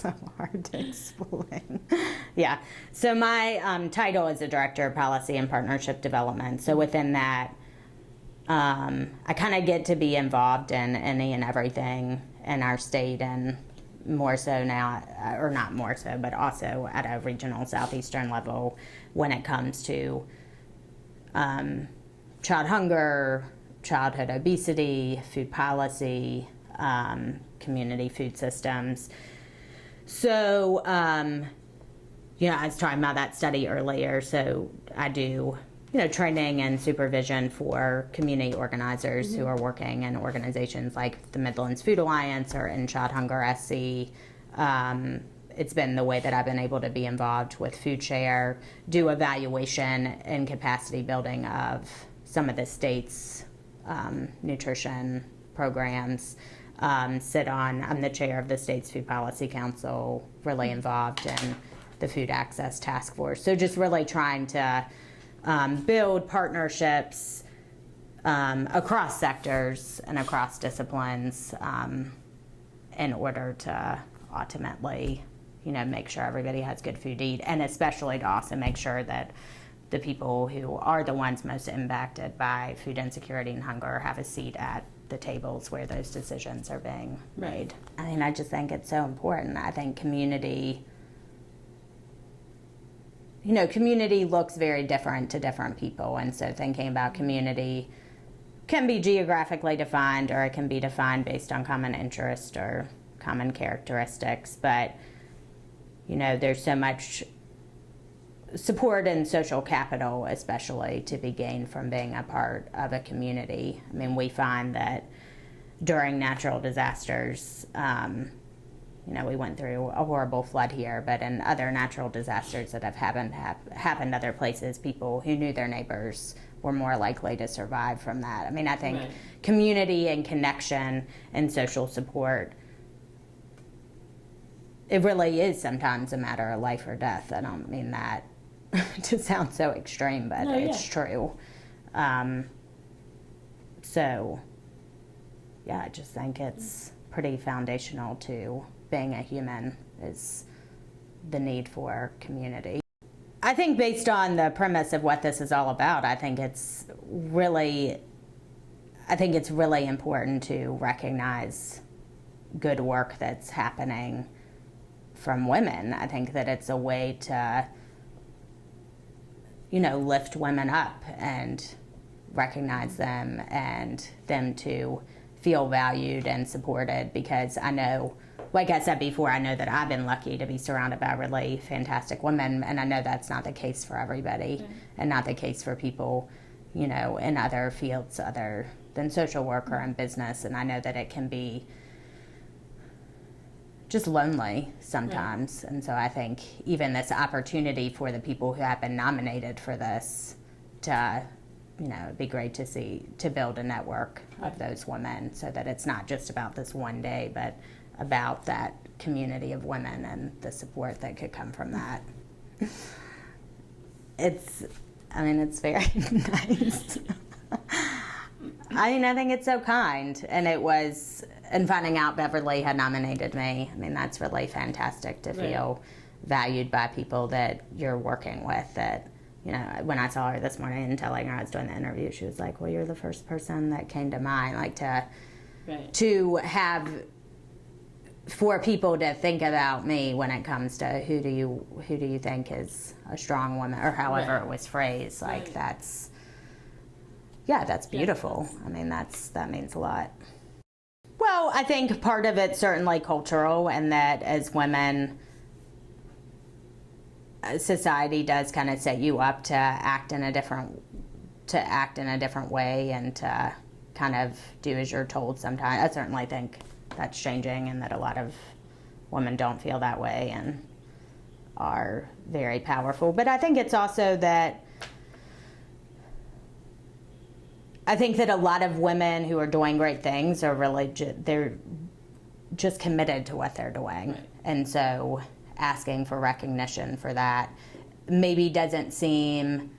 so hard to explain. Yeah. So my title is the Director of Policy and Partnership Development. So within that, I kind of get to be involved in any and everything in our state, and more so now, or not more so, but also at a regional southeastern level when it comes to child hunger, childhood obesity, food policy, community food systems. So, I was talking about that study earlier. So I do, training and supervision for community organizers who are working in organizations like the Midlands Food Alliance or in Child Hunger SC. It's been the way that I've been able to be involved with FoodShare, do evaluation and capacity building of some of the state's nutrition programs. I'm the chair of the state's Food Policy Council, really involved in the Food Access Task Force. So just really trying to build partnerships across sectors and across disciplines in order to ultimately, make sure everybody has good food to eat, and especially to also make sure that the people who are the ones most impacted by food insecurity and hunger have a seat at the tables where those decisions are being made. I just think it's so important. I think community looks very different to different people, and so thinking about community can be geographically defined, or it can be defined based on common interest or common characteristics, but there's so much support and social capital, especially, to be gained from being a part of a community. We find that during natural disasters, we went through a horrible flood here, but in other natural disasters that have happened other places, people who knew their neighbors were more likely to survive from that. I think community and connection and social support, it really is sometimes a matter of life or death. I don't mean that to sound so extreme, but it's true. So, I just think it's pretty foundational to being a human, is the need for community. I think based on the premise of what this is all about, I think it's really important to recognize good work that's happening from women. I think that it's a way to, lift women up and recognize them, and them to feel valued and supported, because I know, like I said before, I know that I've been lucky to be surrounded by really fantastic women, and I know that's not the case for everybody, and not the case for people, in other fields other than social work or in business, and I know that it can be just lonely sometimes. And so I think even this opportunity for the people who have been nominated for this to, it'd be great to build a network of those women, so that it's not just about this one day, but about that community of women and the support that could come from that. It's very nice. I think it's so kind, and finding out Beverly had nominated me, that's really fantastic to feel valued by people that you're working with. That, when I saw her this morning and telling her I was doing the interview, she was like, well, you're the first person that came to mind, to have, for people to think about me when it comes to who do you think is a strong woman, or however it was phrased, that's beautiful. That means a lot. Well, I think part of it's certainly cultural, and that as women, society does kind of set you up to act in a different way, and to kind of do as you're told sometimes. I certainly think that's changing, and that a lot of women don't feel that way and are very powerful. But I think it's also that I think that a lot of women who are doing great things are really they're just committed to what they're doing. And so asking for recognition for that maybe doesn't seem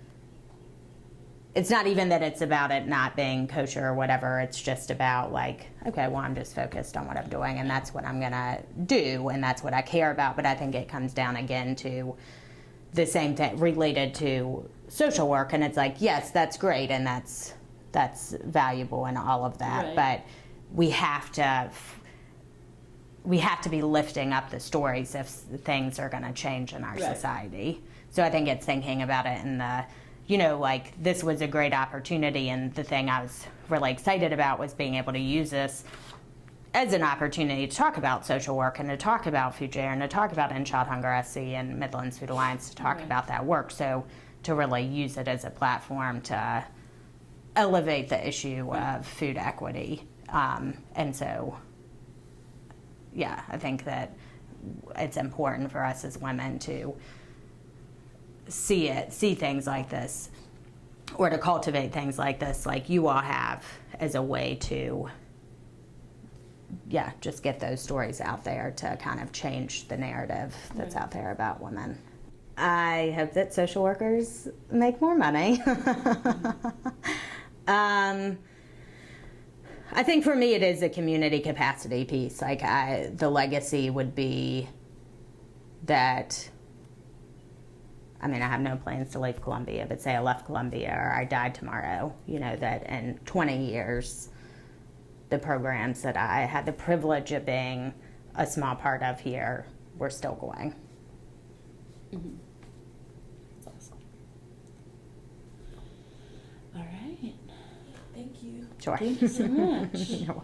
it's not even that it's about it not being kosher or whatever. It's just about like, okay, well, I'm just focused on what I'm doing, and that's what I'm gonna do, and that's what I care about. But I think it comes down again to the same thing related to social work, and it's like, yes, that's great, and that's valuable and all of that, Right. but we have to be lifting up the stories if things are going to change in our Right. society. So I think it's thinking about it in the, like, this was a great opportunity, and the thing I was really excited about was being able to use this as an opportunity to talk about social work and to talk about Food Share and to talk about End Child Hunger SC and Midlands Food Alliance, to talk Right. about that work. So to really use it as a platform to elevate the issue Right. of food equity. And so, yeah, I think that it's important for us as women to see things like this, or to cultivate things like this, like you all have, as a way to, just get those stories out there to kind of change the narrative that's Right. out there about women. I hope that social workers make more money. I think for me it is a community capacity piece. Like the legacy would be that, I mean, I have no plans to leave Columbia, but say I left Columbia or I died tomorrow, that in 20 years, the programs that I had the privilege of being a small part of here were still going. Mm-hmm. That's awesome. All right. Thank you. Sure. Thank you so much. You're welcome.